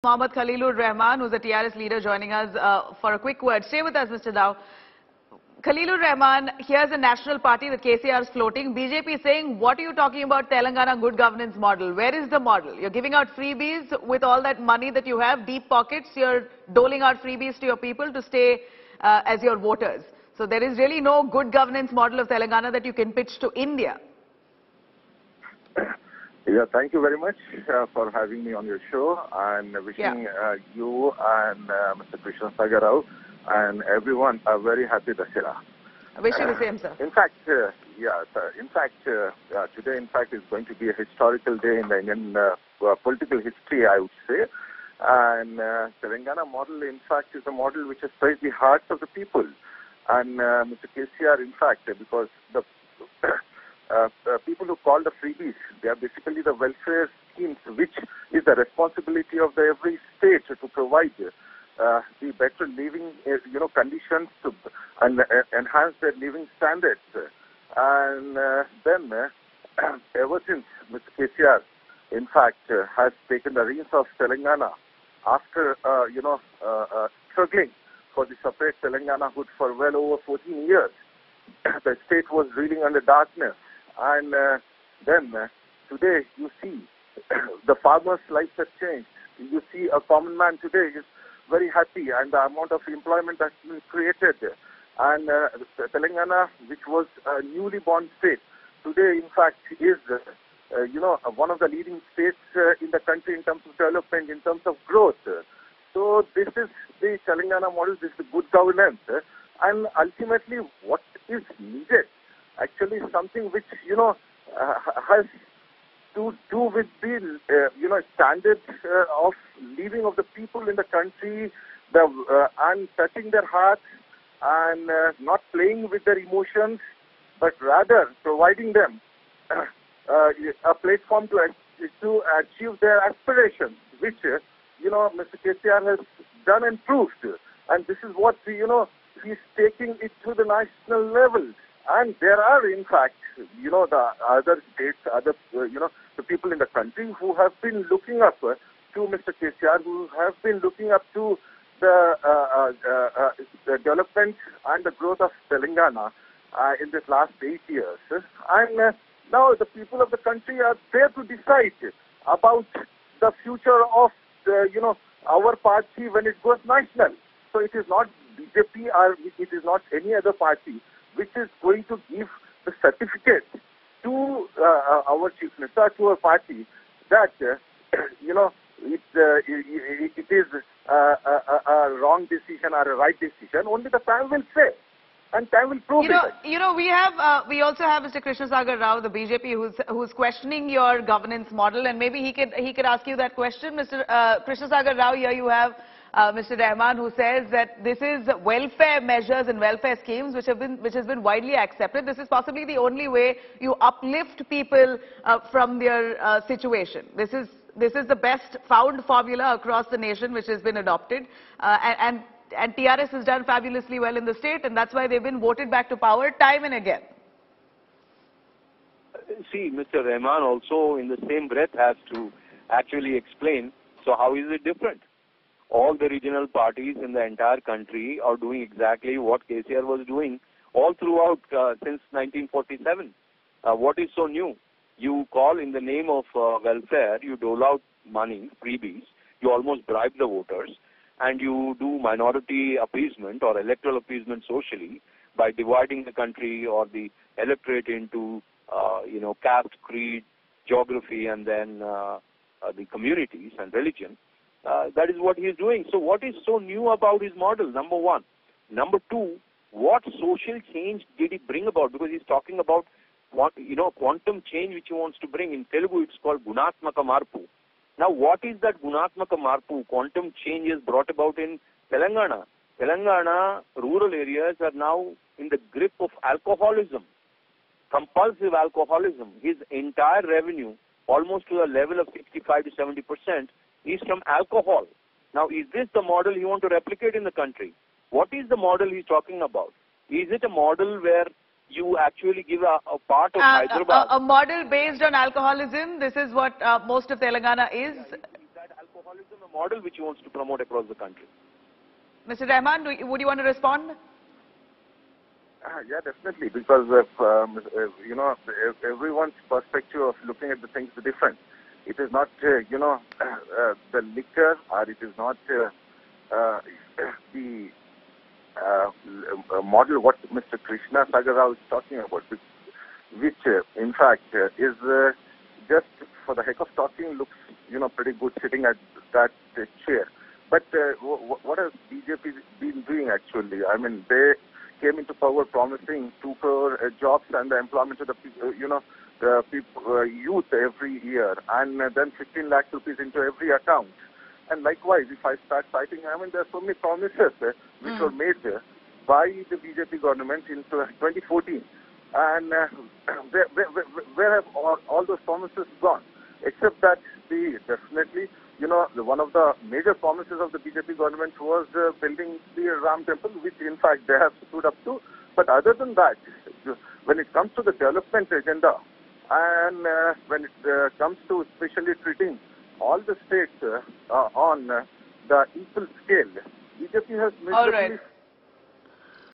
Mohammad Khalilur Rahman, who's a TRS leader, joining us for a quick word. Stay with us, Mr. Rao. Khalilur Rahman, here's a national party that KCR is floating. BJP is saying, what are you talking about Telangana good governance model? Where is the model? You're giving out freebies with all that money that you have, deep pockets. You're doling out freebies to your people to stay as your voters. So there is really no good governance model of Telangana that you can pitch to India. Yeah, thank you very much for having me on your show, and wishing you and Mr. Chandrasekhar Rao and everyone a very happy Dussehra. I wish you the same, sir. In fact, today, in fact, is going to be a historical day in the Indian political history, I would say. And Telangana model, in fact, is a model which has touched the hearts of the people. And Mr. KCR, in fact, because the people who call the freebies, they are basically the welfare schemes, which is the responsibility of every state to provide the better living, conditions to, and enhance their living standards. And then, ever since Mr. KCR, in fact, has taken the reins of Telangana after, struggling for the separate Telangana-hood for well over 14 years, the state was reeling under darkness. And then today you see the farmers' lives have changed. You see a common man today is very happy, and the amount of employment that's been created. And Telangana, which was a newly born state, today in fact is one of the leading states in the country in terms of development, in terms of growth. So this is the Telangana model. This is good governance, and ultimately what is needed actually something which, has to do with the, standards of living of the people in the country, and touching their hearts, and not playing with their emotions, but rather providing them a platform to achieve their aspirations, which, Mr. KCR has done and proved. And this is what, he's taking it to the national level. And there are, in fact, the other states, the people in the country who have been looking up to Mr. KCR, who have been looking up to the development and the growth of Telangana in this last 8 years. And now the people of the country are there to decide about the future of, our party when it goes national. So it is not BJP or it is not any other party which is going to give the certificate to our chief minister, to our party, that it is a wrong decision or a right decision. Only the time will say, and time will prove it. We also have Mr. Chandrasekhar Rao, the BJP, who's questioning your governance model, and maybe he could ask you that question, Mr. Chandrasekhar Rao. Here you have Mr. Rahman, who says that this is welfare measures and welfare schemes which has been widely accepted. This is possibly the only way you uplift people from their situation. This is the best found formula across the nation which has been adopted, and TRS has done fabulously well in the state, and that's why they've been voted back to power time and again. See, Mr. Rahman also in the same breath has to actually explain, so how is it different? All the regional parties in the entire country are doing exactly what KCR was doing all throughout since 1947. What is so new? You call in the name of welfare, you dole out money, freebies, you almost bribe the voters, and you do minority appeasement or electoral appeasement socially by dividing the country or the electorate into, caste, creed, geography, and then the communities and religion. That is what he is doing. So what is so new about his model, number one? Number two, what social change did he bring about? Because he's talking about quantum change which he wants to bring. In Telugu, it's called Gunatmaka Marpu. Now, what is that Gunatmaka Marpu? Quantum change is brought about in Telangana. Telangana rural areas are now in the grip of alcoholism, compulsive alcoholism. His entire revenue, almost to a level of 65 to 70%, is from alcohol. Now, is this the model you want to replicate in the country? What is the model he's talking about? Is it a model where you actually give a part of Hyderabad? A model based on alcoholism. This is what most of Telangana is. That alcohol pluralism a model which he wants to promote across the country. Mr. Rahman, would you want to respond? Yeah, definitely, because you know, everyone's perspective of looking at the things is different. It is not, you know, the liquor, or it is not the model what Mr. Chandrasekhar Rao is talking about, which in fact is just for the heck of talking, looks, you know, pretty good sitting at that chair. But what has BJP been doing actually? I mean, they came into power promising 2 crore jobs and the employment to the you know, the people, youth every year, and then 15 lakh rupees into every account. And likewise, if I start citing, I mean, there are so many promises which were made by the BJP government in 2014. And where have all those promises gone? Except that definitely, you know, one of the major promises of the BJP government was building the Ram Temple, which in fact they have stood up to. But other than that, when it comes to the development agenda, and when it comes to especially treating all the states on the equal scale, BJP has miserably